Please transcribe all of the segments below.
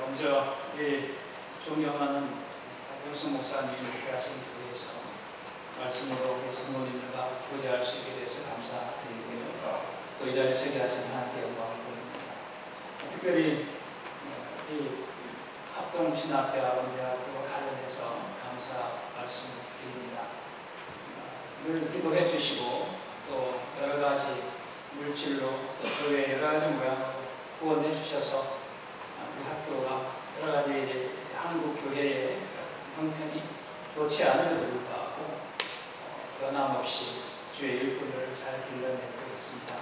먼저 존경하는 박병수 목사님이 이렇게 하신 교회에서 말씀으로 우리 성도님들과 교제할 수 있게 돼서 감사드리고요. 또 이 자리에 서게 하신 하나님께 영광을 돌립니다. 특별히 이 합동신학대학원대학교와 관련해서 감사 말씀드립니다. 늘 기도해 주시고 또 여러 가지 물질로 또 교회 여러 가지 모양으로 후원해 주셔서 우리 학교가 여러 가지 한국 교회의 형편이 좋지 않음에도 불구하고 변함없이 주의 일꾼을 잘 길러내고 있습니다.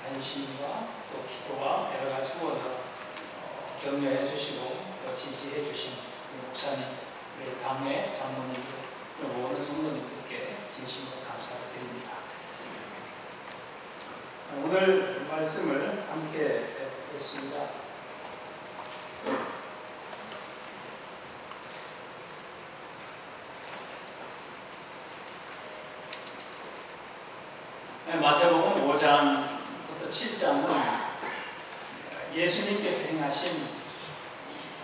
관심과 또 기도와 여러 가지 후원을 격려해 주시고 또 지지해 주신 목사님, 우리 당회 장로님들, 모든 성도님들께 진심으로 감사를 드립니다. 오늘 말씀을 함께 뵙겠습니다. 마태복음 5장부터 7장은 예수님께서 행하신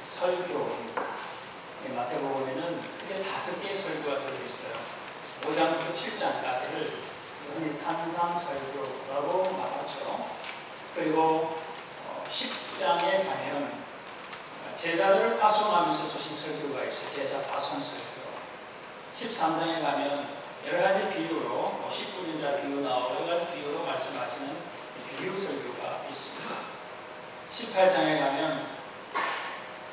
설교입니다. 마태복음에는 크게 5개의 설교가 들어있어요. 5장부터 7장까지를 흔히 산상설교라고 말하죠. 그리고 10장에 가면 제자들을 파송하면서 주신 설교가 있어요. 제자 파송 설교. 13장에 가면 여러 가지 비유로 19년자 비유 나오고 여러 가지 비유로 말씀하시는 비유 설교가 있습니다. 18장에 가면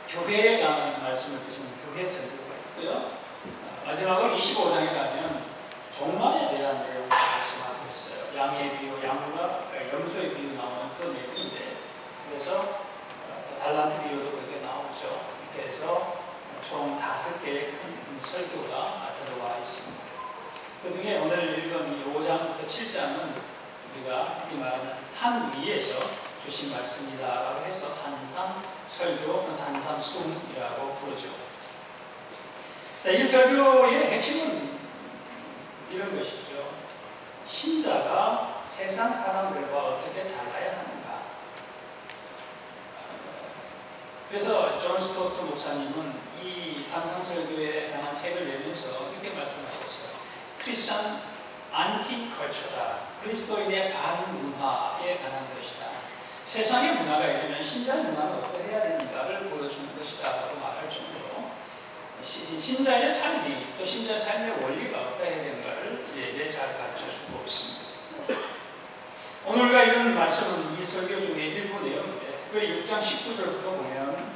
교회에 관한 말씀을 주시는 교회 설교가 있고요. 마지막으로 25장에 가면 종말에 대한 내용을 말씀하고 있어요. 양의 비유, 양과 염소의 비유 나오는 그 내용인데, 그래서 달란트 비유도 거기에 나오죠. 이렇게 해서 총 5개의 큰 설교가 들어와 있습니다. 그 중에 오늘 읽은 이 5장부터 7장은 우리가 흔히 말하는 산 위에서 주신 말씀이다라고 해서 산상설교 또는 산상순이라고 부르죠. 이 설교의 핵심은 이런 것이죠. 신자가 세상 사람들과 어떻게 달라야 하는가. 그래서 존 스토트 목사님은 이 산상설교에 관한 책을 내면서 이렇게 말씀하셨어요. 크리스천 안티컬처다. 그리스도인의 반문화에 관한 것이다. 세상의 문화가 이르면 신자의 문화는 어떠해야 되는가를 보여주는 것이다 라고 말할 정도로 신자의 삶이 또 신자의 삶의 원리가 어떠해야 되는가를 우리에게 잘 가르쳐주고 있습니다. 오늘 우리가 읽은 말씀은 이 설교 중에 일부 내용인데, 특별히 6장 19절부터 보면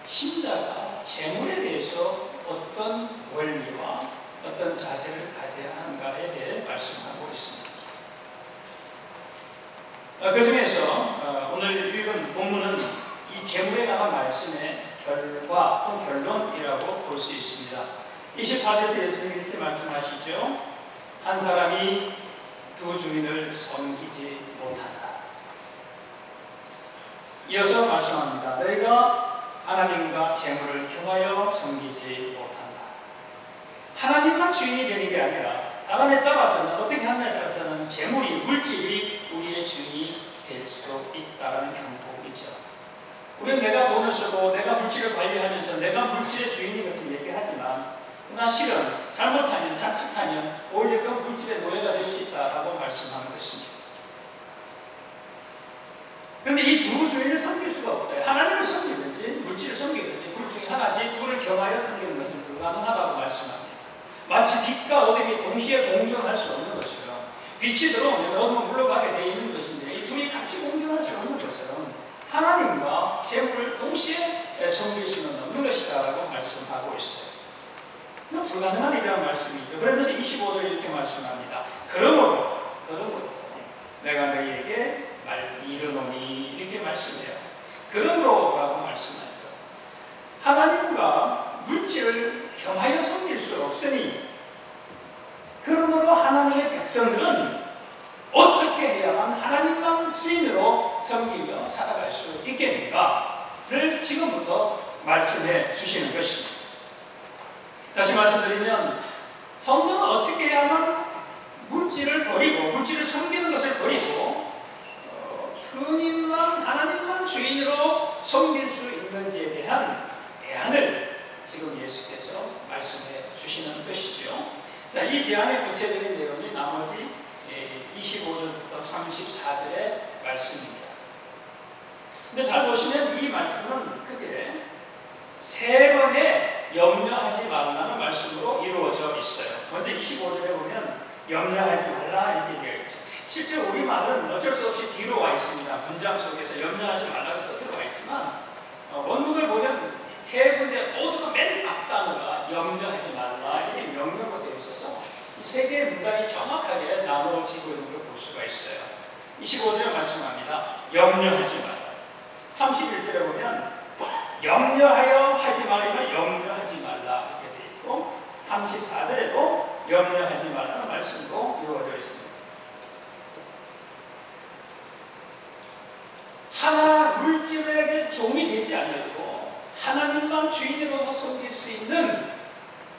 신자가 재물에 대해서 어떤 원리와 어떤 자세를 가져야 하는가에 대해 말씀하고 있습니다. 그 중에서 오늘 읽은 본문은 이 재물에 관한 말씀의 결과 또는 결론이라고 볼 수 있습니다. 24절에서 예수님이 이렇게 말씀하시죠. 한 사람이 두 주인을 섬기지 못한다. 이어서 말씀합니다. 너희가 하나님과 재물을 겸하여 섬기지 못한다. 하나님만 주인이 되는 게 아니라 사람에 따라서는 어떻게 하느냐에 따라서는 재물이, 물질이 우리의 주인이 될 수도 있다는 경고이죠. 우리는 내가 돈을 쓰고 내가 물질을 관리하면서 내가 물질의 주인인 것을 얘기하지만 그러나 실은 잘못하면, 자칫하면 오히려 그 물질의 노예가 될 수 있다라고 말씀하는 것입니다. 그런데 이 두 주인을 섬길 수가 없어요. 하나님을 섬기든지 물질을 섬기든지 둘 중에 하나지 둘을 겸하여 섬기는 것은 불가능하다고 말씀합니다. 마치 빛과 어둠이 동시에 공존할 수 없는 것처럼, 빛이 들어오면 어둠은 물러가게 되어 있는 것인데 이 둘이 같이 공존할 수 없는 것처럼 하나님과 재물을 동시에 섬길 수는 없는 것이다라고 말씀하고 있어요. 불가능한 일이라는 말씀이죠. 그러면서 25절 이렇게 말씀합니다. 그러므로 내가 너희에게 이르노니 이렇게 말씀해요. 그러므로라고 말씀하죠. 하나님과 물질을 겸하여 섬길 수 없으니 그러므로 하나님의 백성들은 어떻게 해야만 하나님만 주인으로 섬기며 살아갈 수 있겠는가를 지금부터 말씀해 주시는 것입니다. 다시 말씀드리면 성도는 어떻게 해야만 물질을 버리고 물질을 섬기는 것을 버리고 주님만, 하나님만 주인으로 섬길 수 있는지에 대한 대안을 지금 예수께서 말씀해 주시는 것이죠. 자, 이 대안의 구체적인 내용이 나머지 25절부터 34절의 말씀입니다. 근데 잘 보시면 이 말씀은 크게 세 번의 염려하지 말라는 말씀으로 이루어져 있어요. 먼저 25절에 보면 염려하지 말라 이렇게 되어 있죠. 실제 우리말은 어쩔 수 없이 뒤로 와 있습니다. 문장 속에서 염려하지 말라고 또 들어와 있지만 원문을 보면 세 군데 모두가 맨 앞 단어가 염려하지 말라 이렇게 명령으로 되어 있어서 이 세 개의 문장이 정확하게 나누어지고 있는 걸 볼 수가 있어요. 25절에 말씀합니다. 염려하지 말라. 31절에 보면 염려하여 하지 말이면 염려하지 말라 이렇게 되어 있고 34절에도 염려하지 말라는 말씀도 이루어져 있습니다. 하나 물질에게 종이 되지 않고 하나님만 주인으로서 섬길 수 있는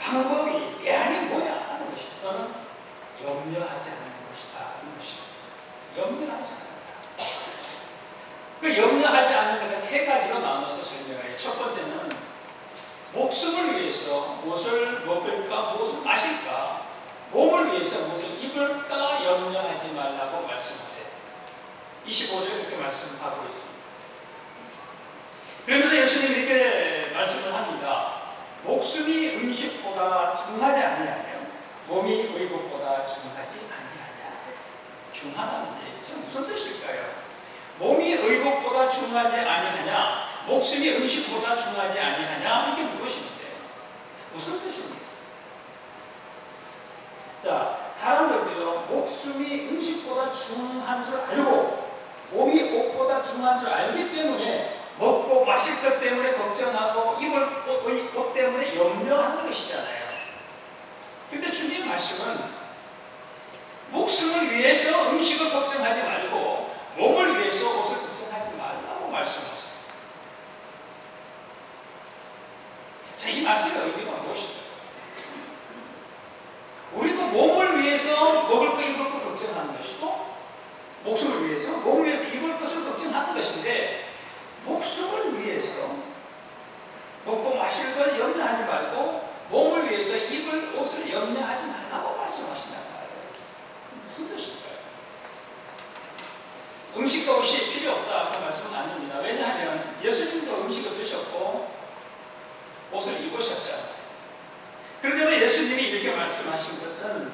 방법이 대안이 뭐냐 하는 것이 너는 염려하지 않는 것이다 하는 것입니다. 염려하지 않는다. 그 염려하지 않는 것에 세 가지로 나눠서 설명해요. 첫 번째는 목숨을 위해서 무엇을 먹을까 무엇을 마실까 몸을 위해서 무엇을 입을까 염려하지 말라고 말씀하세요. 25절에 그렇게 말씀하고 있습니다. 그러면서 예수님이 이렇게 말씀을 합니다. 목숨이 음식보다 중하지 아니하며 몸이 의복보다 중하지 아니하냐. 중하다는 얘기죠. 무슨 뜻일까요? 몸이 의복보다 중하지 아니하냐, 목숨이 음식보다 중하지 아니하냐 이게 무엇인데 무슨 뜻입니까? 자, 사람들도요 목숨이 음식보다 중한 줄 알고 몸이 옷보다 중한 줄 알기 때문에 먹고 마실 것 때문에 걱정하고 입을 옷 때문에 염려하는 것이잖아요. 그런데 주님 말씀은 목숨을 위해서 음식을 걱정하지 말고 몸을 위해서 옷을 걱정하지 말라고 말씀하세요. 자, 이 말씀의 의미가 무엇이죠? 우리도 몸을 위해서 먹을 거 입을 거 걱정하는 것이고 목숨을 위해서 몸을 위해서 입을 것을 걱정하는 것인데 목숨을 위해서 먹고 마실 걸 염려하지 말고 몸을 위해서 입을 옷을 염려하지 말라고 말씀하신단 말이에요. 무슨 뜻일까요? 음식과 옷이 필요 없다 그 말씀은 아닙니다. 왜냐하면 예수님도 음식을 드셨고 옷을 입으셨잖아요. 그런데도 예수님이 이렇게 말씀하신 것은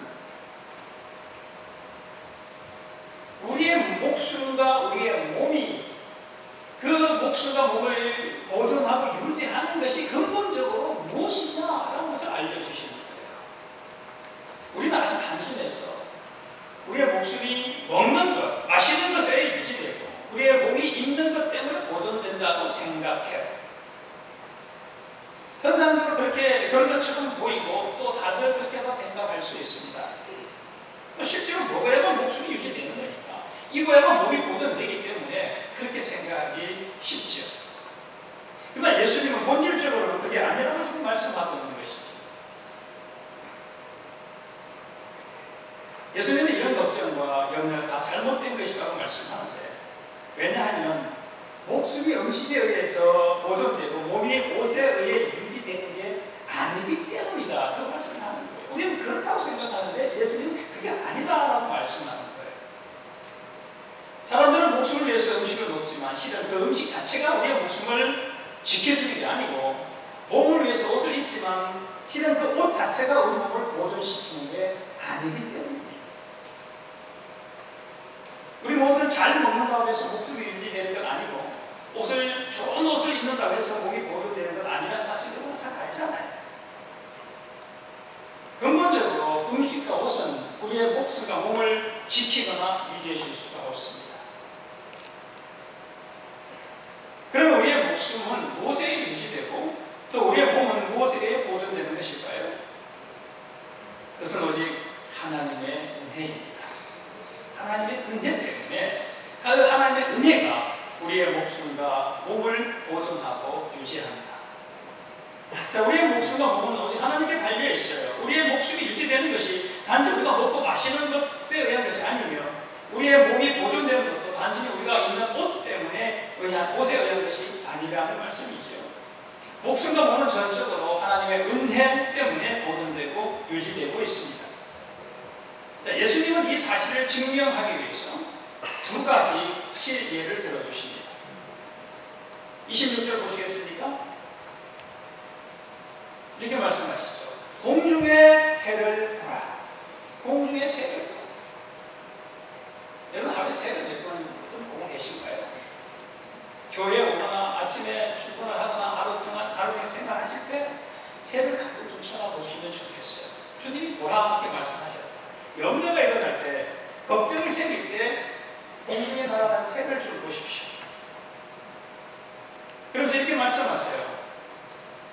우리의 목숨과 우리의 몸이 그 목숨과 몸을 보존하고 유지하는 것이 근본적으로 무엇이냐라는 것을 알려주시는 거예요. 우리는 아주 단순해서 우리의 목숨이 먹는 것, 마시는 것에 유지되고 우리의 몸이 입는 것 때문에 보존된다고 생각해요. 현상적으로 그런 것처럼 보이고 또 다들 그렇게 생각할 수 있습니다. 실제로 먹어야만 목숨이 유지되는 거니까 입어야만 몸이 보존되기 때문에 그렇게 생각하기 쉽죠. 그러나 예수님은 본질적으로는 그게 아니라고 지금 말씀하고 있는 것입니다. 예수님은 이런 걱정과 염려가 다 잘못된 것이라고 말씀하는데 왜냐하면 목숨이 음식에 의해서 보존되고 몸이 옷에 의해 유지되는 게 아니기 때문이다. 그 말씀을 하는 거예요. 우리는 그렇다고 생각하는데 예수님은 그게 아니다라고 말씀하는 거예요. 사람들은 목숨을 위해서 음식을 먹지만 실은 그 음식 자체가 우리의 목숨을 지켜주는 게 아니고 몸을 위해서 옷을 입지만 실은 그 옷 자체가 우리 몸을 보존시키는 게 아니기 때문입니다. 우리 모두는 잘 먹는다고 해서 목숨이 유지되는 건 아니고 좋은 옷을 입는다고 해서 몸이 보존되는 건 아니라는 사실을 우리가 잘 알잖아요. 근본적으로 음식과 옷은 우리의 목숨과 몸을 지키거나 유지해 줄 수가 없습니다. 그러면 우리의 목숨은 무엇에 유지되고 또 우리의 몸은 무엇에 보존되는 것일까요? 그것은 오직 하나님의 은혜입니다. 하나님의 은혜 때문에 그 하나님의 은혜가 우리의 목숨과 몸을 보존하고 유지합니다. 자, 우리의 목숨과 몸은 오직 하나님께 달려 있어요. 우리의 목숨이 유지되는 것이 단지 우리가 먹고 마시는 것에 의한 것이 아니며 우리의 몸이 보존되는 것도 단순히 우리가 입는 옷 때문에 옷에 의한 것이 아니라 아니라는 말씀이죠. 목숨과 몸은 전적으로 하나님의 은혜 때문에 보존되고 유지되고 있습니다. 자, 예수님은 이 사실을 증명하기 위해서 두 가지 실예를 들어주십니다. 26절 보시겠습니까? 이렇게 말씀하시죠. 공중의 새를 보라. 공중의 새를 보라. 여러분 하루에 새를 몇 번 좀 보고 계신가요? 교회에 오거나 아침에 출근을 하거나 하루 동안 하루에 생활하실 때 새를 가끔 좀 쳐다보시면 좋겠어요. 주님이 보라 이렇게 말씀하셨어요. 염려가 일어날 때, 걱정이 생길 때 공중에 날아가는 새를 좀 보십시오. 그러면서 이렇게 말씀하세요.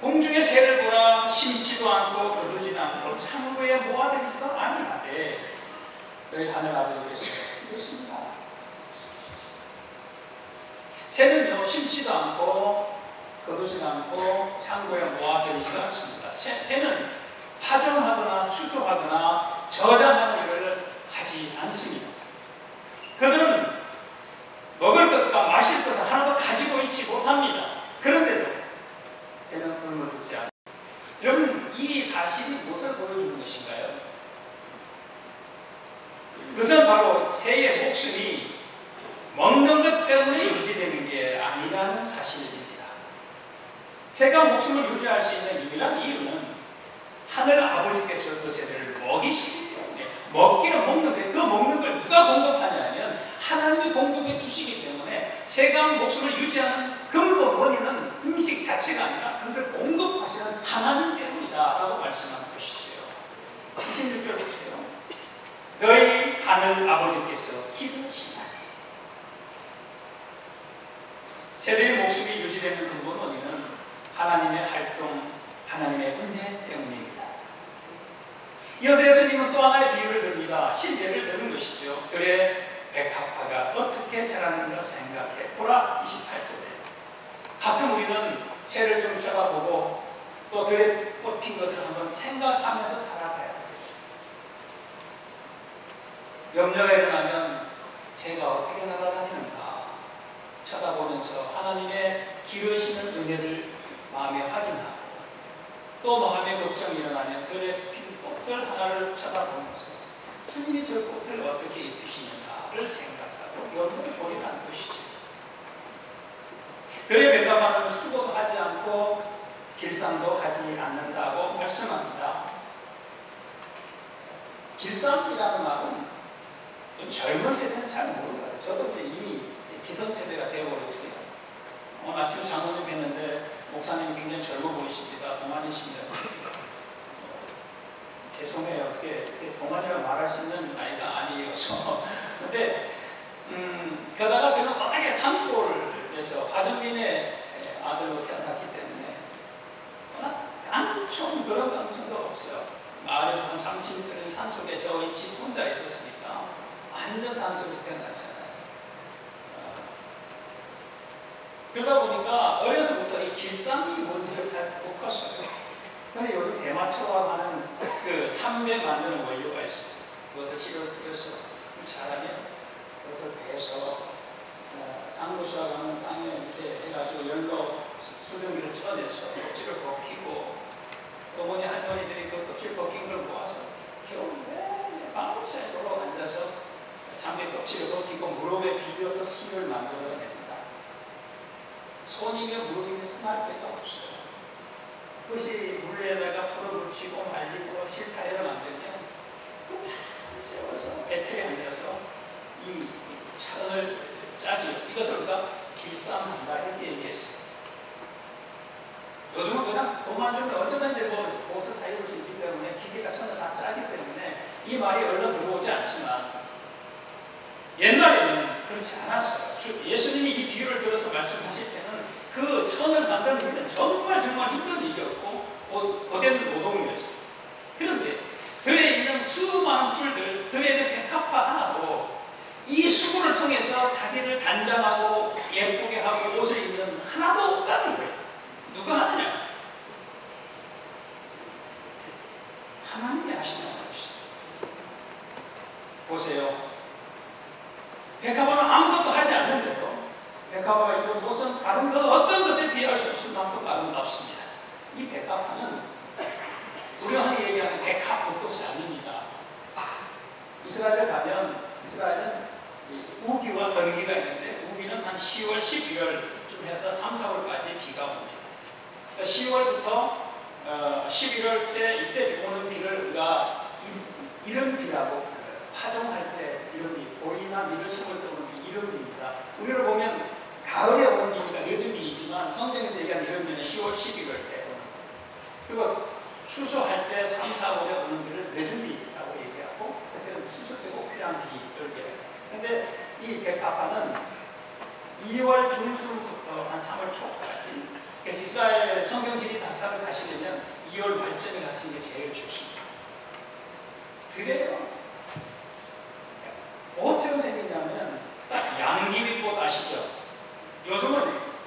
공중의 새를 보라. 심지도 않고 거두지도 않고 창고에 모아들이지도 아니하되 너희 하늘 아버지께서 이것입니다. 새는요, 심지도 않고 거두지도 않고 창고에 모아들이지도 않습니다. 새는 파종하거나 추수하거나 저장하는 일을 하지 않습니다. 그들은 먹을 것과 마실 것을 하나도 가지고 있지 못합니다. 그런데도 새는 굶어 죽지 않습니다. 여러분, 이 사실이 무엇을 보여주는 것인가요? 그것은 바로 새의 목숨이 먹는 것 때문에 유지되는 게 아니라는 사실입니다. 새가 목숨을 유지할 수 있는 유일한 이유는 하늘 아버지께서 그 새들을 먹이시기 때문에, 먹기는 먹는데 그 먹는 걸 누가 공급하냐면 하나님이 공급해 주시기 때문에 새가 목숨을 유지하는 근본 원인은 음식 자체가 아니라 그것을 공급하시는 하나님 때문이다 라고 말씀하는 것이죠. 26절 보세요. 너희 하늘 아버지께서 기르시나니. 새들의 목숨이 유지되는 근본 원인은 하나님의 활동, 하나님의 은혜 때문입니다. 이어서 예수님은 또 하나의 비유를 듭니다. 실제를 드는 것이죠. 들의 백합화가 어떻게 자라는가 생각해 보라. 28절에 가끔 우리는 새를 좀 쳐다보고 또 들에 꽃핀 것을 한번 생각하면서 살아가야 돼요. 염려가 일어나면 새가 어떻게 날아다니는가 쳐다보면서 하나님의 기르시는 은혜를 마음에 확인하고, 또 마음의 걱정이 일어나면 들에 핀 꽃들 하나를 쳐다보면서 주님이 저 꽃을 어떻게 입히시는가를 생각하고 염려를 버리라는 것이죠. 들의 백합화는 수고도 하지 않고 길쌈도 하지 않는다고 말씀합니다. 길쌈이라는 말은 젊은 세대는 잘 모르는 것 같아요. 저도 이미 기성세대가 되어버렸고요. 오늘 아침 장로님 뵀는데 목사님이 굉장히 젊어 보이십니다. 동안이십니다. 죄송해요. 어떻게 동안이라고 말할 수 있는 나이가 아니어서. 근데 게다가 제가 워낙에 산골에서 화정민의 아들로 태어났기 때문에 워낙 깡총 그런 감성도 없어요. 마을에서 한 30m 산속에 저희 집 혼자 있었으니까 완전 산속에서 태어났잖아요. 그러다 보니까 어려서부터 이 길쌈이 뭔지를 잘 못 봤어요. 근데 요즘 대마초라고 하는 그 삼매 만드는 원료가 있어요. 그것을 씨를 뿌려서 자라면 그것을 베서 상고시라고 하는 땅에 이렇게 해가지고 열로 수증기를 쪄내서 껍질을 벗기고, 어머니 할머니들이 그 껍질 벗긴 걸 모아서 겨울 내내 방울 사이로 앉아서 삼매 껍질을 벗기고 무릎에 비벼서 씨를 만들어냅니다. 손이며 무릎이 상할 데가 없어요. 그것이 물에다가 풀을 묻히고 말리고 실타래를 만들면 그만 세워서 배틀에 앉아서 이 차를 짜죠. 이것을 우리가 길쌈한다 이렇게 얘기했어요. 요즘은 그냥 돈만 주면 언제든지 옷을 사입을 수 있기 때문에 기계가 전부 다 짜기 때문에 이 말이 얼른 들어오지 않지만, 옛날에는 그렇지 않았어요. 예수님이 이 비유를 들어서 말씀하실 때는 그 천을 만드는 일은 정말 힘든 일이었고 고된 노동이었어요. 그런데 들에 있는 수많은 풀들, 들에 있는 백합화 하나도 이 수고를 통해서 자기를 단장하고 예쁘게 하고 옷을 입는 하나도 없다는 거예요. 누가 하느냐? 하나님이 하시는 것이죠. 보세요. 백합화는 아무것도 하지 않는데도 백합화가 입은 옷은 다른 것 어떤 것에 비해 백합화는 우리가 흔히 얘기하는 백합 벚꽃이 아닙니다. 이스라엘에 가면 이스라엘은 우기와 건기가 있는데 우기는 한 10월, 11월쯤 해서 3, 4월까지 비가 옵니다. 10월부터 11월 때 이때 오는 비를 우리가 이른비라고 불러요. 파종할 때 이른비, 보리나 밀을 심을 때 오는 비 이른비입니다. 우리로 보면 가을에 오는 비니까 늦은 비이지만 성경에서 얘기하는 이른비는 10월, 11월 때 오는 비. 그리고 추수할 때 3, 4월에 오는 비를 늦은 비라고 얘기하고 그때는 추수 때 꼭 필요한 비를 얘기해요. 그런데 이 백합화는 2월 중순부터 한 3월 초까지, 그래서 이스라엘 성경지리 답사를 가시려면 2월 말쯤에 가시는 게 제일 좋습니다. 그래요. 뭐처럼 생기냐면 딱 양귀비꽃 아시죠? 요즘은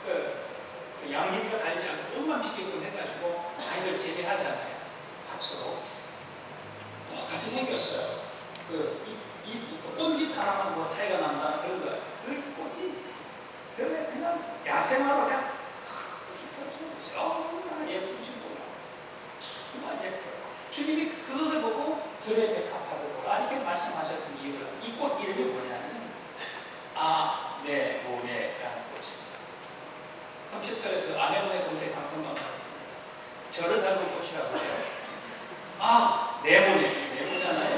그 양귀비가 달지 않고 꽃만 피게끔 해가지고 아이들 재배하잖아요. 화초로 똑같이 생겼어요. 꽃잎 하나만 뭐 차이가 난다 그런 거야. 그 꽃이 그래 그냥 야생화로 그냥 얼마나 예쁜지 몰라. 정말 예뻐요. 주님이 그것을 보고 들의 백합화를 보라 이렇게 말씀하셨던 이유를, 이 꽃 이름이 뭐냐면 아네모네라는 꽃입니다. 컴퓨터에서 아네모네 검색하면 금방 나옵니다. 저를 닮은 꽃이라고 해요. 네모네, 네모잖아요.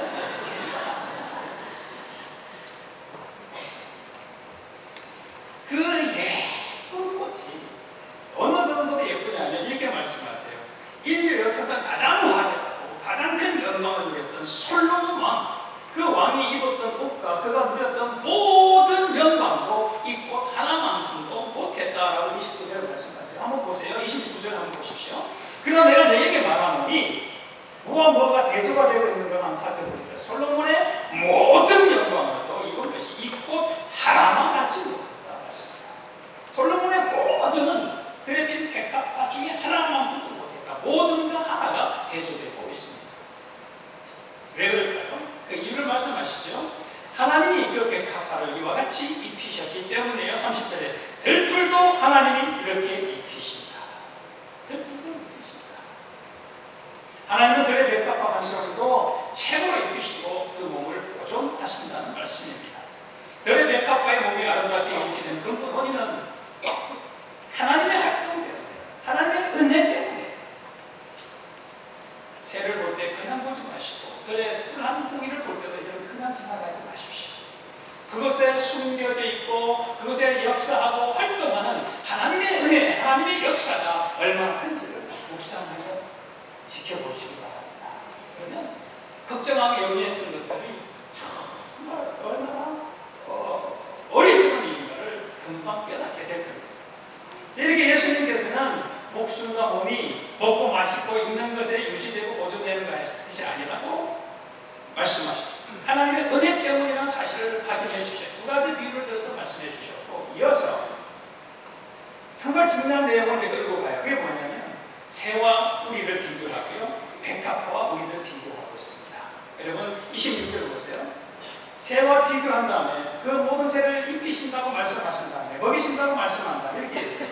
그 예쁜 꽃이 어느 정도로 예쁘냐면 이렇게 말씀하세요. 인류 역사상 가장 화려하고 가장 큰 영광을 누렸던 솔로몬 왕, 그 왕이 입었던 옷과 그가 누렸던 모든 영광도 이 꽃 하나만큼도 못했다라고 29절 말씀하세요. 한번 보세요. 29절 한번 보십시오. 그러나 내가 너에게 말하노니 뭐가 대조가 되고 있는 걸 한번 살펴보시죠. 솔로몬의 모든 영광도 입은 것이 이 꽃 하나만 같이 못했다 말씀입니다. 솔로몬의 모든은 들에 핀 백합화 중에 하나만큼도 못했다. 모든과 하나가 대조되고 있습니다. 왜 그럴까요? 그 이유를 말씀하시죠. 하나님이 그 백합화를 이와 같이 입히셨기 때문에요. 30절에 들풀도 하나님이 이렇게 입히신다. 들풀도 입히신다. 하나님은 들의 백합화 관성도 최고로 입히시고 그 몸을 보존하신다는 말씀입니다. 들의 백합화의 몸이 아름답게 입히는 근본 원인은 하나님의 활동 때문에, 하나님의 은혜 때문에. 새를 볼 때 그냥 보지 마시고 들의 풀 한 송이를 볼 때도 이들은 그냥 지나가지 마십시오. 그것에 숨겨져 있고 그것에 역사하고 활동하는 하나님의 은혜, 하나님의 역사가 얼마나 큰지를 묵상하여 지켜보시기 바랍니다. 그러면 걱정하고 염려했던 것들이 정말 얼마나 어리석은 일인가를 금방 깨닫게 될 겁니다. 이렇게 예수님께서는 목숨과 몸이 먹고 마시고 있는 것에 유지되고 보존되는 것이 아니라고 말씀하셨습니다. 하나님의 은혜 때문이라는 사실을 확인해 주셨고 두 가지 비유를 들어서 말씀해 주셨고 이어서 정말 중요한 내용을 끌고 가요. 그게 뭐냐면 새와 우리를 비교하고요. 백합화와 우리를 비교하고 있습니다. 여러분 26절 보세요. 새와 비교한 다음에 그 모든 새를 입히신다고 말씀하신 다음에 먹이신다고 말씀한 다음에 이렇게 얘기해요.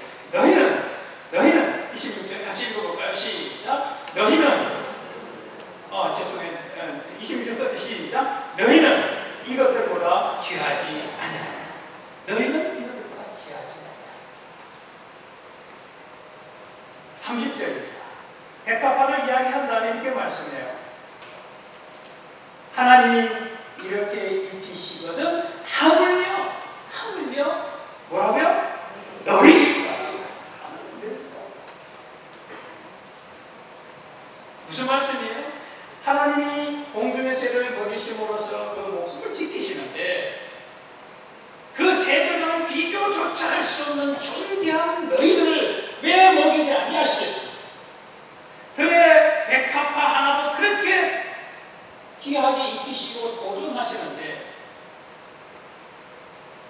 너희는 26절 같이 읽어볼까요? 시작. 너희는 26절 끝에 시작. 너희는 이것들보다 귀하지 않아. 너희는 이것들보다 귀하지 않아. 30절입니다. 백합화를 이야기한 다음에 이렇게 말씀해요. 하나님이 이렇게 입히시거든 하물며 뭐라고요? 너희 무슨 말씀이에요? 하나님이 공중의 새를 먹이심으로써 그 목숨을 지키시는데 그 새들과는 비교조차 할 수 없는 존귀한 너희들을 왜 먹이지 아니하시겠습니까? 들의 백합화 하나도 그렇게 귀하게 입히시고 보존하시는데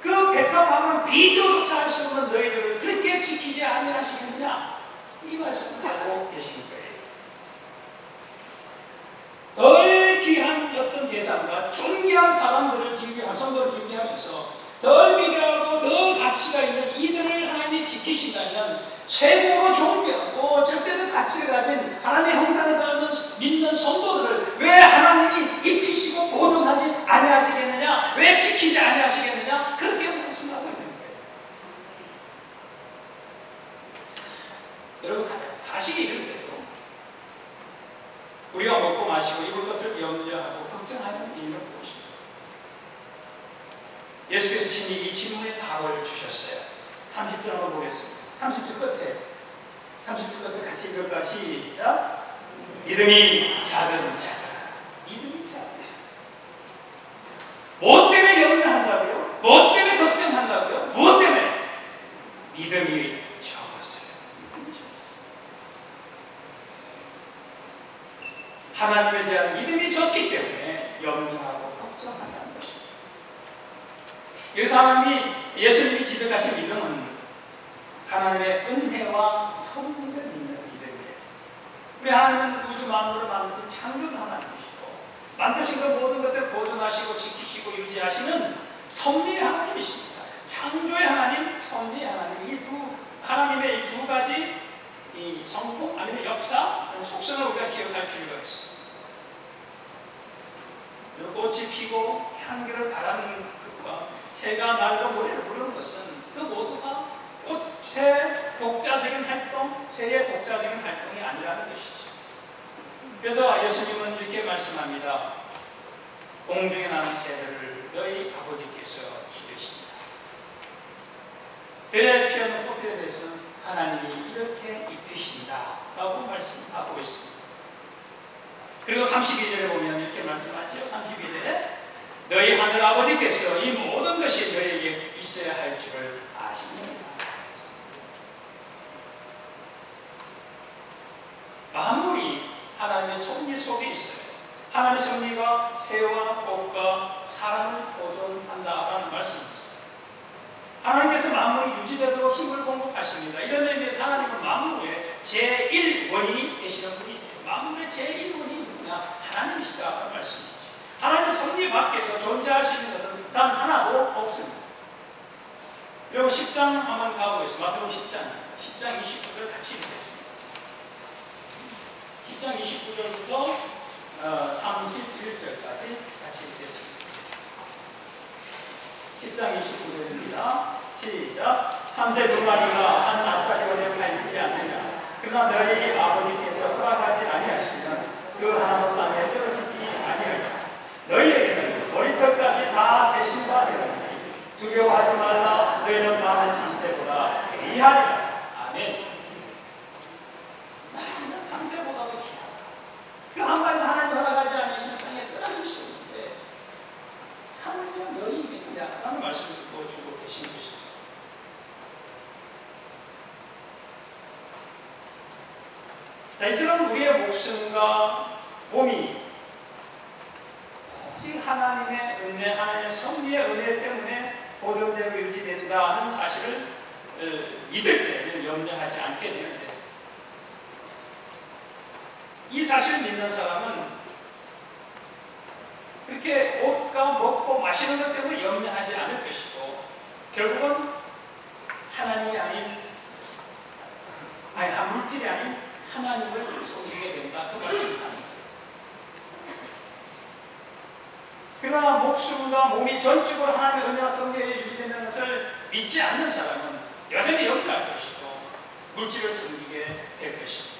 그 백합화는 비교조차 할 수 없는 너희들을 그렇게 지키지 아니하시겠느냐? 이 말씀을 하고 계신 거예요. 덜 귀한 어떤 대상과 존귀한 사람들을 비교하면서 성도를 비교하면서 덜 비교하고 더 가치가 있는 이들을 하나님이 지키신다면 최고로 존귀하고 절대적 가치를 가진 하나님의 형상을 닮은 믿는 성도들을 왜 하나님이 입히시고 보존하지 아니하시겠느냐, 왜 지키지 아니하시겠느냐, 그렇게 말씀하고 있는 거예요. 여러분, 사실이 이런데요, 우리가 먹고 마시고 입을 것을 염려하고 걱정하는 이유는 무엇입니까? 예수께서 친히 이 질문에 답을 주셨어요. 30절 한번 보겠습니다. 30절 끝에 같이 읽을까? 시작. 믿음이 작은 자들아. 믿음이 작은 자들아. 무엇 때문에 염려한다고요? 무엇 때문에 걱정한다고요? 무엇 때문에? 믿음이 적었어요. 믿음이 적었어요. 하나님에 대한 믿음이 적기 때문에 염려하고 걱정한다는 것입니다. 여기서 하나님이, 예수님이 지적하신 믿음은 하나님의 은혜와 섭리를 믿는 믿음이에요. 우리 하나님은 우주 만물을 만드신 창조주 하나님이시고, 만드신 그 모든 것들을 보존하시고 지키시고 유지하시는 섭리의 하나님이십니다. 창조의 하나님, 섭리의 하나님, 이 두 하나님의 이 두 가지 이 성품 아니면 역사, 속성을 우리가 기억할 필요가 있어요. 꽃이 피고 향기를 바라는 것과 새가 날고 노래를 부르는 것은 그 모두가 꽃의 독자적인 활동, 새의 독자적인 활동이 아니라는 것이죠. 그래서 예수님은 이렇게 말씀합니다. 공중에 나는 새들을 너희 아버지께서 기르신다. 들에 피어는 꽃들에 대해서는 하나님이 이렇게 입히신다 라고 말씀하고 있습니다. 그리고 32절에 보면 이렇게 말씀하죠. 32절에 너희 하늘 아버지께서 이 모든 것이 너희에게 있어야 할 줄을 아시느니라. 만물이 하나님의 섭리 속에 있어요. 하나님의 섭리가 새와 꽃과 사람을 보존한다라는 말씀이죠. 하나님께서 만물이 유지되도록 힘을 공급하십니다. 이런 의미에서 하나님은 만물의 제1원이 되시는 분이세요. 만물의 제1원이 누구냐? 하나님이시다라는 말씀이죠. 하나님의 섭리 밖에서 존재할 수 있는 것은 단 하나도 없습니다. 여러분 10장 한번 가보겠습니다. 마태복음 10장 29절 같이 읽겠습니다. 10장 29절부터 31절까지 같이 읽겠습니다. 10장 29절입니다. 시작. 3세 두 마리가 한 아사리원에 팔리지 않느냐. 그러나 너희 아버지께서 허락하지 아니하시면 그 하나도 땅에 떨어지지 아니하리라. 너희에게는 머리털까지 다 세신 바 되오니 두려워하지 말라. 너희는 많은 3세보다 귀하리라. 아멘. 많은 3세보다도 귀하다. 그 한 마리도 하나님 허락하지 아니하시면 땅에 떨어질 수 있는데 하물며 너희에게느냐라는 말씀을 또 주고 계신 것이죠. 자, 이처럼 우리의 목숨과 몸이 오직 하나님의 은혜, 하나님의 섭리의 은혜 때문에 보존되고 유지된다는 사실을 믿을 때는 염려하지 않게 되는데, 이 사실을 믿는 사람은 그렇게 옷과 먹고 마시는 것 때문에 염려하지 않을 것이고, 결국은 하나님이 아닌, 물질이 아닌 하나님을 섬기게 된다. 그 말씀을 합니다. 그러나 목숨과 몸이 전적으로 하나님의 은혜와 섭리에 유지되는 것을 믿지 않는 사람은 여전히 염려할 것이고 물질을 섬기게 될 것입니다.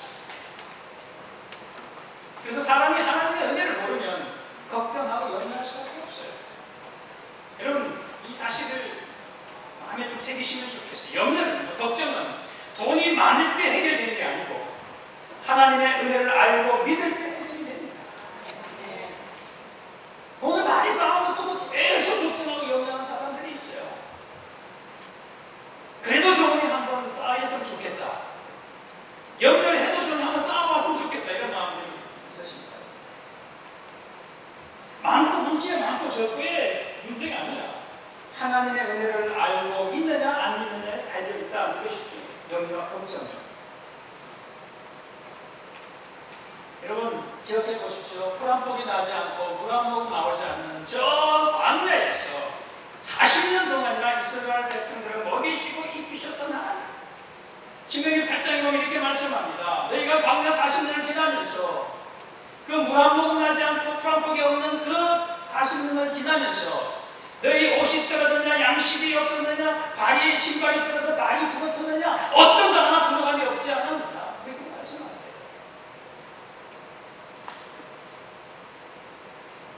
그래서 사람이 하나님의 은혜를 모르면 걱정하고 염려할 수밖에 없어요. 여러분, 이 사실을 마음에 좀 새기시면 좋겠어요. 염려는, 걱정은 돈이 많을 때 해결되는 게 아니고 하나님의 은혜를 알고 믿을 때 해결이 됩니다. 돈을 많이 쌓아놓고도 계속 걱정하고 염려하는 사람들이 있어요. 그래도 좋으니 한번 쌓였으면 좋겠다. 염려를 해도 좋으니 한번 쌓아봤으면 좋겠다. 이런 마음들이 있으십니다. 많고 문제가 많고 적고의 문제가 아니라 하나님의 은혜를 알고 믿느냐 안 믿느냐에 달려있다는 것이죠. 염려와 걱정이죠. 여러분 기억해 보십시오. 풀 한 폭이 나지 않고 물 한 모금 나오지 않는 저 광야에서 40년 동안이나 이스라엘 백성들을 먹이시고 입히셨던 하나님. 신명기 8장에 보면 이렇게 말씀합니다. 너희가 광야 40년을 지나면서 그 물 한 모금 나지 않고 풀 한 폭이 없는 그 40년을 지나면서 너희 옷이 떨어졌냐, 양식이 없었느냐, 발이 신발이 떨어져 발이 부러졌느냐, 어떤 것 하나 부족함이 없지 않았느냐, 이렇게 말씀하세요.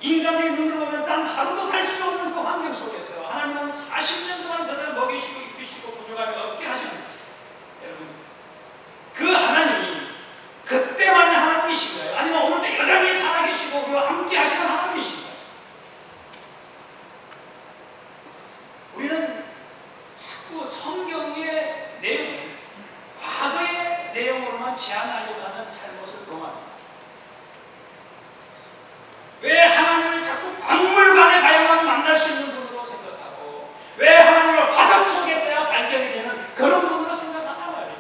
인간의 눈으로 보면 단 하루도 살 수 없는 그 환경 속에서 하나님은 40년 동안 그들을 먹이시고 입히시고 부족함이 없게 하셨는데, 여러분, 그 하나님이 그때만의 하나님이신가요? 아니면 오늘도 여전히 살아계시고 우리와 함께 하시는 하나님이신가요? 우리는 자꾸 성경의 내용, 과거의 내용으로만 제한하려고 하는 잘못을 범합니다. 왜 하나님을 자꾸 박물관에 가야만 만날 수 있는 분으로 생각하고, 왜 하나님을 화석 속에서야 발견이 되는 그런 분으로 생각하나 말이에요.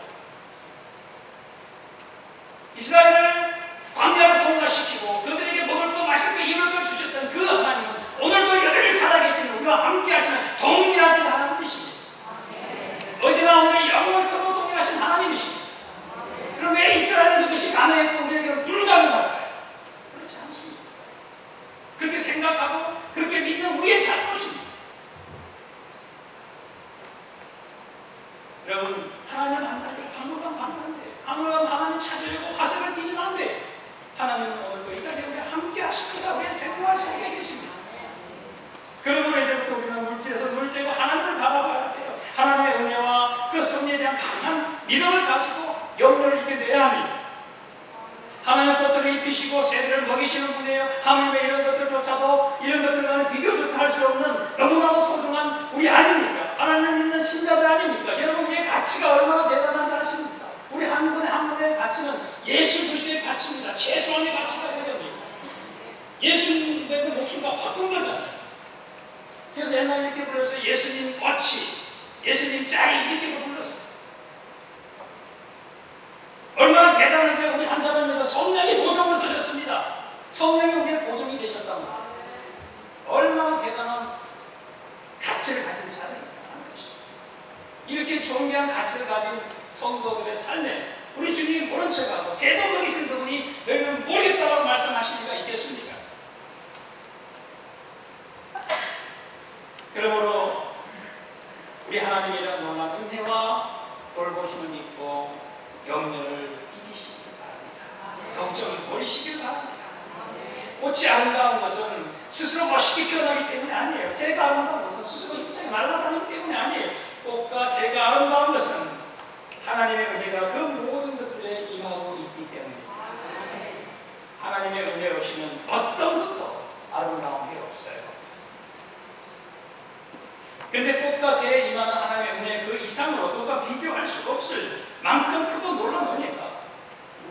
이스라엘을 광야로 통과시키고 그들에게 먹을 것, 마실 것, 입을 것 주셨던 그 하나님은 오늘도 여전히 살아계시는, 우리와 함께 하시는 동일하신 하나님이십니다. 어제나 오늘의 영원토록 동일하신 하나님이십니다. 그럼 왜 이스라엘은 그것이 가능했고 우리에게는 불가능할까요? 그렇지 않습니다. 그렇게 생각하고 그렇게 믿는 우리의 잘못입니다. 여러분, 하나님 만나려고 박물관 가면 안 돼요. 박물관 하나님 찾으려고 화석을 뒤지면 안 돼요. 하나님은 오늘도 이 자리에 우리와 함께 하십니다. 우리의 생활 속에 계십니다. 그러므로 이제부터 우리는 물질에서 눈을 떼고 하나님을 바라봐야 돼요. 하나님의 은혜와 그 섭리에 대한 강한 믿음을 가지고 염려를 이겨내야 합니다. 하나님 꽃들을 입히시고 새들을 먹이시는 분이에요. 하물며 이런 것들조차도, 이런 것들과는 비교조차 할 수 없는 너무나도 소중한 우리 아닙니까? 하나님을 믿는 신자들 아닙니까? 여러분, 우리의 가치가 얼마나 대단한지 아십니까? 우리 한 분의 한 분의 가치는 예수 그리스도의 가치입니다. 최소한의 가치가 되는 겁니다. 예수님의 그 목숨과 바꾼 거잖아요. 그래서 옛날에 이렇게 불렀어요. 예수님 꽉치, 예수님 짤이, 이렇게 불렀어요. 얼마나 대단하게 우리 한 사람에서 성령이 보정을 쓰셨습니다. 성령이 우리의 보정이 되셨단 말이에요. 얼마나 대단한 가치를 가진 사람입니다. 이렇게 존귀한 가치를 가진 성도들의 삶에 우리 주님이 모른 척하고 새도 먹이신 그분이 너희는 모르겠다고 말씀하실 리가 있겠습니까? 그러므로 우리 하나님의 이런 놀라운 은혜와 돌보심을 믿고 염려를 이기시길 바랍니다. 걱정을 버리시길 바랍니다. 꽃이 아름다운 것은 스스로 멋있게 표현하기 때문에 아니에요. 새가 아름다운 것은 스스로 힘차게 날아다니기 때문에 아니에요. 꽃과 새가 아름다운 것은 하나님의 은혜가 그 모든 것들에 임하고 있기 때문입니다. 하나님의 은혜 없이는 어떤 것도 아름다운 게 없어요. 그런데 꽃과 새에 임하는 하나님의 은혜 그 이상으로 누가 비교할 수가 없을 만큼 크고 놀라운 은혜가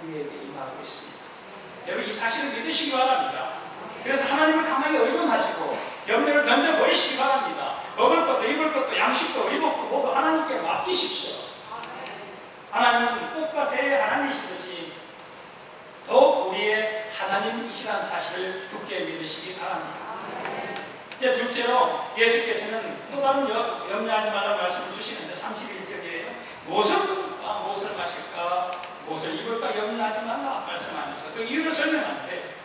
우리에게 임하고 있습니다. 여러분, 이 사실을 믿으시기 바랍니다. 그래서 하나님을 가만히 의존하시고 염려를 던져버리시기 바랍니다. 먹을 것도 입을 것도 양식도 의복도 모두 하나님께 맡기십시오. 하나님은 꽃과 새의 하나님이시듯이 더욱 우리의 하나님이시라는 사실을 굳게 믿으시기 바랍니다. 이제 둘째로 예수께서는 또 다른 염려하지 말라는 말씀을 주시는데 31절이에요. 무엇을 먹을까, 무엇을 마실까, 무엇을 입을까 염려하지 말라 말씀하면서 그 이유를 설명하는데,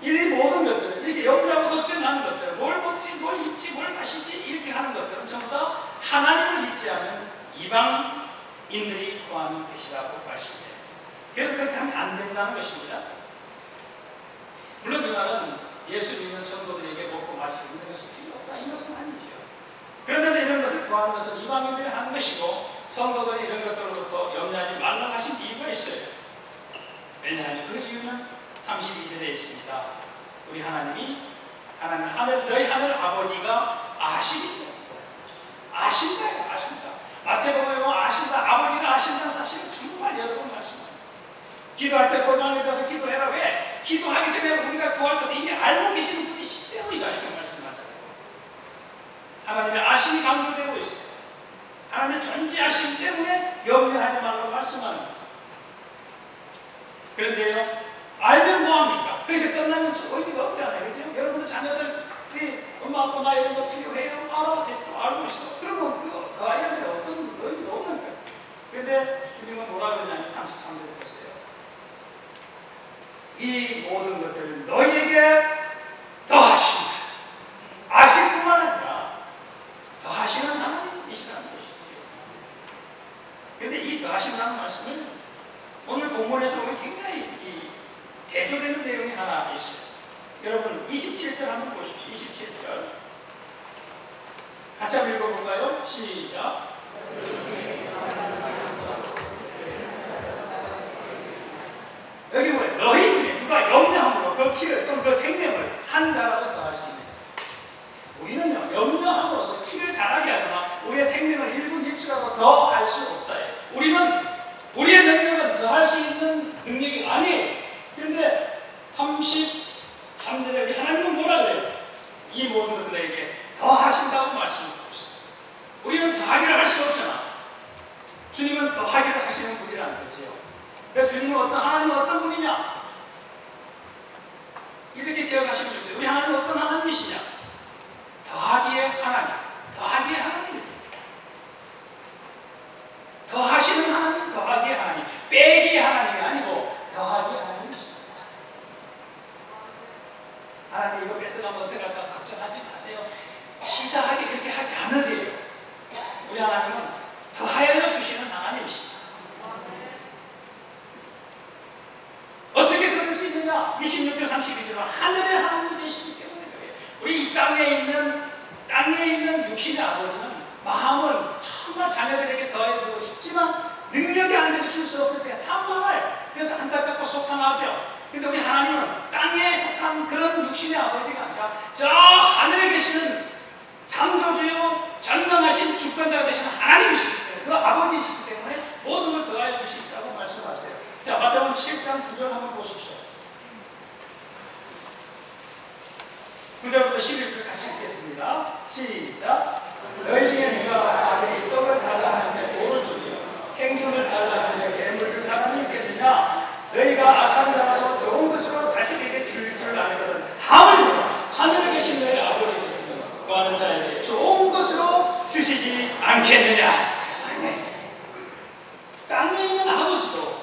이 모든 것들은 이렇게 염려하고 걱정하는 것들, 뭘 먹지, 뭘 입지, 뭘 마시지 이렇게 하는 것들은 전부 다 하나님을 믿지 않은 이방인들이 구하는 것이라고 말씀해요. 그래서 그렇게 하면 안 된다는 것입니다. 물론 이 말은 예수 믿는 성도들에게 먹고 마시고 있는 것이 필요 없다 이 말씀 아니죠. 그런데 이런 것을 구하는 것은 이방인들이 하는 것이고 성도들이 이런 것들로부터 염려하지 말라고 하신 이유가 있어요. 왜냐하면 그 이유는 32절에 있습니다. 우리 하나님이 너희 하늘 아버지가 아시기 때문에. 아신다요, 아신다. 마태복음에 보면 아신다, 아버지가 아신다는 사실을 정말 여러 번 말씀합니다. 기도할 때 골방에 가서 기도해라. 왜? 기도하기 전에 우리가 구할 것을 이미 알고 계시는 분이시기 때문이다 이렇게 말씀하잖아요. 하나님의 아심이 강조되고 있어요. 하나님의 존재하심 때문에 염려하지 말라고 말씀합니다. 그런데요, 알면 뭐합니까? 거기서 끝나면 의미가 없잖아요. 그렇죠? 여러분들 자녀들, 우리 엄마 아빠 나 이런 거 필요해요? 알아. 됐어. 그런데 주님은 뭐라 그러냐면 33절 보세요. 이 모든 것을 너희에게 더하신다. 아실 뿐만 아니라 더하시는 하나님이시라는 것이죠. 그런데 이 더하신다는 말씀을 오늘 본문에서 보면 굉장히 대조되는 내용이 하나 있어요. 여러분 27절 한번 보십시오. 27절 같이 한번 읽어볼까요? 시작. 여기 뭐예요? 너희 중에 누가 염려함으로 그 키를 또는 그 생명을 한 자라도 더할 수 있는. 우리는요 염려함으로써 키를 자라게 하거나 우리의 생명을 1분 1초라도 더 할 수 없다. 우리는 우리의 능력은 더 할 수 있는 능력이 아니에요. 그런데 33절에 하나님은 뭐라 그래요? 이 모든 것을 너에게 더 하신다고 말씀하고 있어요. 우리는 더하기를 할 수 없잖아. 주님은 더하기를 하시는 분이라는 거죠. 그래서 주님은 하나님은 어떤 분이냐? 이렇게 기억하시면 좋겠어요. 우리 하나님은 어떤 하나님이시냐? 더하기의 하나님, 더하기의 하나님이십니다. 더하시는 하나님, 더하기의 하나님, 빼기의 하나님이 아니고 더하기의 하나님이십니다. 하나님 이거 뺏어가면 어떡할까 걱정하지 마세요. 시사하게 그렇게 하지 않으세요. 우리 하나님은 더하여 주시는 하나님이십니다. 어떻게 그럴 수 있느냐? 26절 32절은 하늘의 하나님이 되시기 때문에 그래요. 우리 이 땅에 있는 육신의 아버지는 마음은 정말 자녀들에게 더해주고 싶지만 능력이 안 돼서 줄 수 없을 때가 참 많아요. 그래서 안타깝고 속상하죠. 근데 우리 하나님은 땅에 속한 그런 육신의 아버지가 아니라 저 하늘에 계시는 창조주요 전능하신 주권자가 되시는 하나님이시기 때문에 그 아버지이시기 때문에 모든 걸 더하여 주시겠다고 말씀하세요. 자, 마태복음 7장 9절 한번 보십시오. 9절부터 11절 같이 읽겠습니다. 시작. 너희 중에 누가 아들이 떡을 달라 하는데 돌을 주며 생선을 달라 하는데 뱀을 줄 사람이 있겠느냐? 너희가 악한 자라도 좋은 것으로 자식에게 줄 아거든 하물며 하늘에 계신 너희 아버지께서는 구하는 자에게 좋은 것으로 주시지 않겠느냐? 아멘. 땅에 있는 아버지도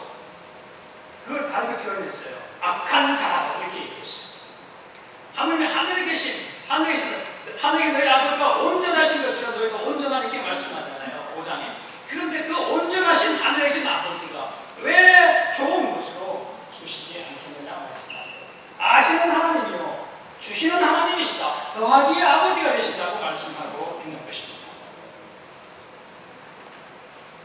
그걸 다르게 표현했어요. 악한 자라도 이렇게 얘기했어요. 하물며 하늘에 계신 하늘에 너희 아버지가 온전하신 것처럼 너희도 온전한 이렇게 말씀하잖아요. 5장에. 그런데 그 온전하신 하늘에 계신 아버지가 왜 좋은 것으로 주시지 않겠느냐 말씀하세요. 아시는 하나님이요 주시는 하나님이시다. 더하기의 아버지가 되신다고 말씀하고 있는 것입니다.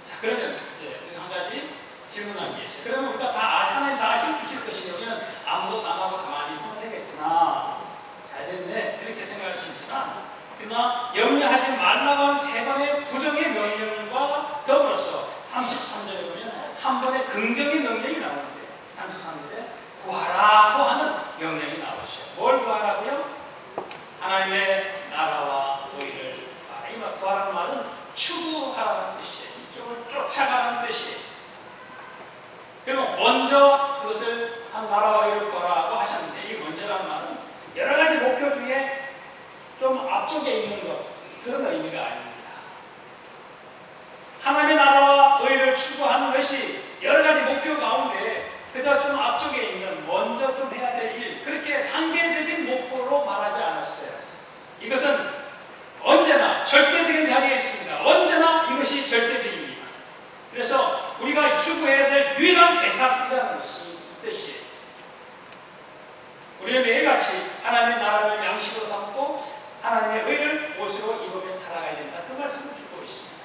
자, 그러면 이제 한 가지 질문한 게 있어요. 그러면 우리가 하나님 다 주실 것이니 우리는 아무것도 안 하고 가만히 있으면 되겠구나. 잘 됐네. 이렇게 생각할 수 있지만, 그러나 염려하지 말라고 하는 세 번의 부정의 명령과 더불어서 33절에 보면 한 번의 긍정의 명령이 나오는데 33절에 구하라고 하는 명령이 나오죠. 뭘 구하라고요? 하나님의 나라와 의를 구하라. 이 구하라는 말은 추구하라는 뜻이에요. 이쪽을 쫓아가는 뜻이에요. 그리고 먼저 그것을 한 나라와 의를 구하라고 하셨는데 이 먼저라는 말은 여러 가지 목표 중에 좀 앞쪽에 있는 것, 그런 의미가 아닙니다. 하나님의 나라와 의를 추구하는 것이 여러 가지 목표 가운데 그저 좀 앞쪽에 있는 먼저 좀 해야 될 일, 그렇게 상대적인 목표로 말하지 않았어요. 이것은 언제나 절대적인 자리에 있습니다. 언제나 이것이 절대적입니다. 그래서 우리가 추구해야 될 유일한 대상이라는 것이 이 뜻이에요. 우리는 매일같이 하나님의 나라를 양식으로 삼고 하나님의 의를 옷으로 입으며 살아가야 된다. 그 말씀을 주고 있습니다.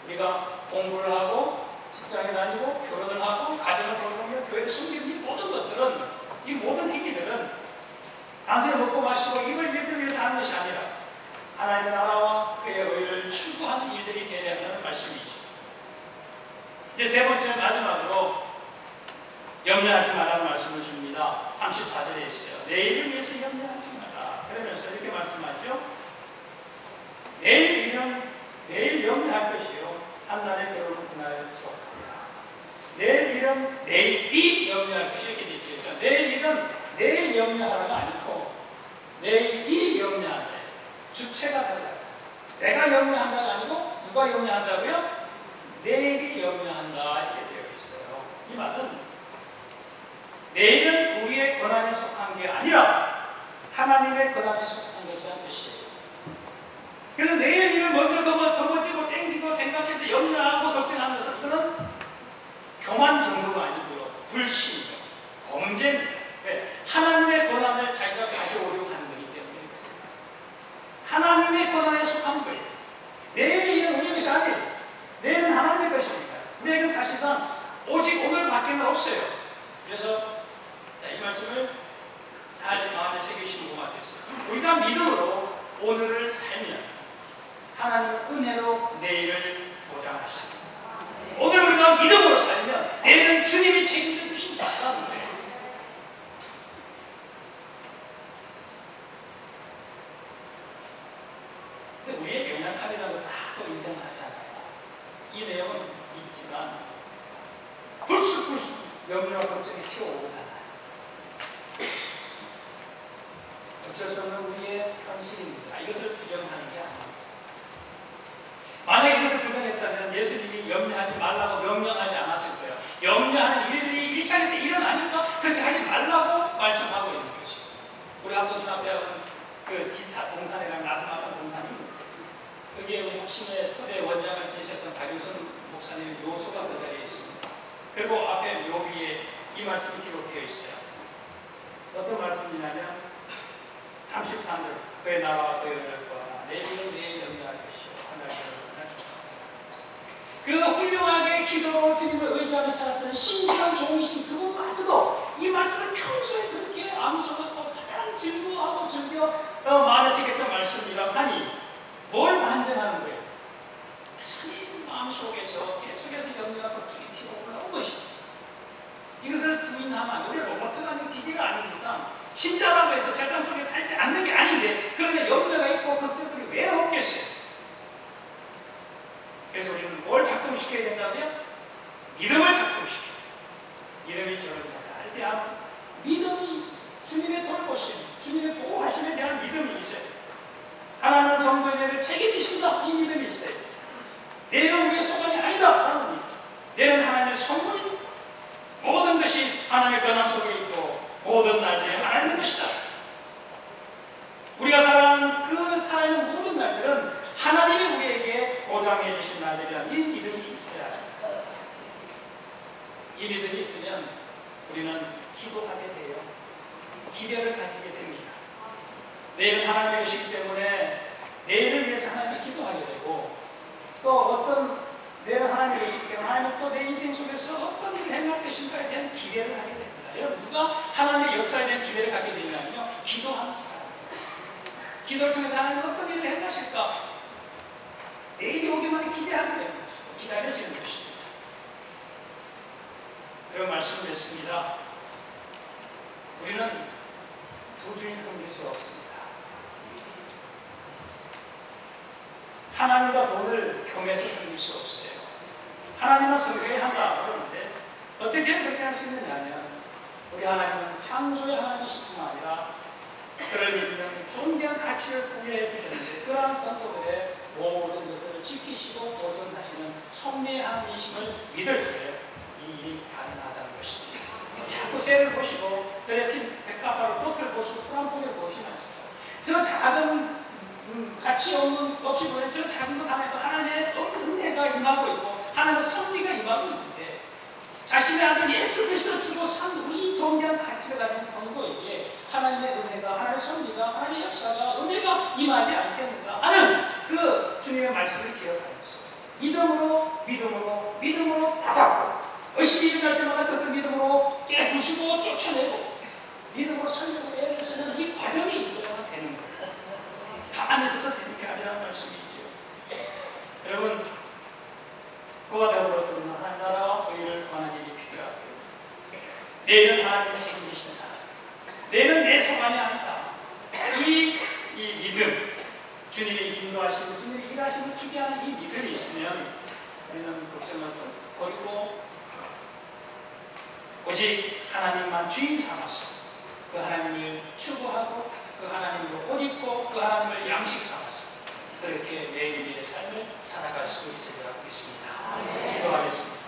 우리가 공부를 하고 직장에 다니고 결혼을 하고 가정을 돌보며 교회를 섬기는 이 모든 것들은, 이 모든 행위들은 단순히 먹고 마시고 입을 일들 위해서 하는 것이 아니라 하나님의 나라와 그의 의를 추구하는 일들이 되어야 한다는 말씀이죠. 이제 세 번째 마지막으로 염려하지 말라는 말씀을 줍니다. 34절에 있어요. 내일을 위해서 염려하지 마라. 그러면서 이렇게 말씀하죠. 내일 염려할 것이요 한날에 들어오는 그날 속합니다. 내일 일은 내일이 염려할 것이 이렇게 되어 있죠. 내일 일은 내일 염려하라가 아니고 내일이 염려한다. 주체가 달라요. 내가 염려한다가 아니고 누가 염려한다고요? 내일이 염려한다 이렇게 되어 있어요. 이 말은 내일은 우리의 권한에 속한 게 아니라 하나님의 권한에 속한 것이라는 뜻이에요. 그래서 내일 일을 먼저 거머쥐고 땡기고 생각해서 염려하고 걱정하는 것은 그건 교만 정도가 아니고요. 불신이요. 범죄입니다. 왜? 하나님의 권한을 자기가 가져오려고 하는 거기 때문에 그렇습니다. 하나님의 권한에 속한 거예요. 내일의 일은 우리의 것이 아니에요. 내일은 하나님의 것입니다. 우리에게는 사실상 오직 오늘밖에 없어요. 그래서 이 말씀을 잘 마음에 새기시는 것 같았어요. 우리가 믿음으로 오늘을 살면 하나님은 은혜로 내일을 보장하십니다. 오늘 우리가 믿음으로 살면 내일은 주님이 책임져 주신다는 거예요. 근데 우리의 연약함이라고 다 또 인정하잖아요. 이 내용은 있지만 불쑥불쑥 염려와 걱정이 튀어오잖아요. 어쩔 수 없는 우리의 현실입니다. 이것을 부정하는 게 아닙니다. 만약에 이것을 부정했다면 예수님이 염려하지 말라고 명령하지 않았을 거예요. 염려하는 일들이 일상에서 일어나니까 그렇게 하지 말라고 말씀하고 있는 것이죠. 우리 합동신학대학은 그 기차 동산이라는 나서나는 동산이 있는데 거기에 우리 혁신의 초대 원장을 지내셨던 박윤선 목사님의 묘소가 그 자리에 있습니다. 그리고 앞에 묘비에 이 말씀이 기록되어 있어요. 어떤 말씀이냐면 33절 그의 나라와 그의 은혜를 구하라. 내일은 내일 염려할 것이요 하늘은 그 훌륭하게 기도로 주님을 의지하며 살았던 신실한 종이신 그분마저도 이 말씀을 평소에 그렇게 암송하고 가장 즐거워하고 즐겨 마음에 새겼던 말씀이라고 하니 뭘 반증하는 거예요? 자기 마음속에서 계속해서 염려와 걱정이 튀어올라온 것이죠. 이것을 부인하면 안 돼요. 우리 로봇가 아니고 기계가 아닌 이상 신자라고 해서 세상 속에 살지 않는 게 아닌데 그러면 염려가 있고 걱정들이 왜 없겠어요? 그래서 우리는 뭘 작동시켜야 된다고요? 믿음을 작동시켜요. 믿음이 저를 잘 대한 믿음이 있어요. 주님의 돌보심, 주님의 보호하심에 대한 믿음이 있어요. 하나님은 성도의 책임지신다. 이 믿음이 있어요. 내일은 우리의 소관이 아니다. 라는 믿음. 내일은 하나님의 선물입니다. 모든 것이 하나님의 권한 속에 있고 모든 날들이 하나님의 것이다. 우리가 살아가는 그 살아있는 모든 날들은 하나님이 우리에게 보장해 주신 날들이라는 이 믿음이 있어야 합니다. 이 믿음이 있으면 우리는 기도하게 돼요. 기대를 가지게 됩니다. 내일은 하나님의 것이기 때문에 내일을 위해서 하나님이 기도하게 되고 또 어떤 내일은 하나님의 것이기 때문에 하나님은 또 내 인생 속에서 어떤 일을 행할 것인가에 대한 기대를 하게 됩니다. 여러분 누가 하나님의 역사에 대한 기대를 갖게 되냐면요. 기도하는 사람입니다. 기도를 통해서 하나님은 어떤 일을 행하실까 내일이 오기만을 기대하게 되는 것이고 기다려지는 것입니다. 이런 말씀을 했습니다. 우리는 두 주인 섬길 수 없습니다. 하나님과 돈을 겸해서 섬길 수 없어요. 하나님만 섬겨야 한다 그러는데 어떻게 그렇게 할 수 있느냐면 우리 하나님은 창조의 하나님이실 뿐 아니라 그를 믿는 존귀한 가치를 부여해 주셨는데 그러한 성도들의 모든 것들을 지키시고 보존하시는 섭리의 하나님이심을 믿을 때 이 일이 가능하다는 것입니다. 자꾸 새를 보시고 그래 백합화로 꽃을 보시고 프랑포를 보시면서 저 작은 가치 없는 없이 보내 저 작은 것 하나에도 하나님의 은혜가 임하고 있고 하나님의 섭리가 임하고 있는데 자신의 아들 예수 그리스도를 주고 산 이 존귀한 가치를 가진 성도에게 하나님의 은혜가 하나님의 섭리가 하나님의 역사가 은혜가 임하지 않겠는가 하는 그 주님의 말씀을 기억하면서 믿음으로 다잡고 의식이 일어날 때마다 그것을 믿음으로 깨부수고 쫓아내고 믿음으로 살려고 애를 쓰는 이 과정이 있어야 되는 거예요. 가만히 있어서 되는 게 아니라는 말씀이죠. 여러분 그와 더불어서 우리는 하나님 나라와 의를 구하는 일이 필요하고요. 내일은 하나님의 책임지신다. 내일은 내 소관이 아니다. 이 믿음, 주님의 인도하시고 주님의 일하시고 기대하는 이 믿음이 있으면 우리는 걱정을 버리고 오직 하나님만 주인 삼아서 그 하나님을 추구하고 그 하나님으로 옷 입고 그 하나님을 양식 삼아서 그 그렇게 매일매일의 삶을 살아갈 수 있으리라 믿습니다. 기도하겠습니다.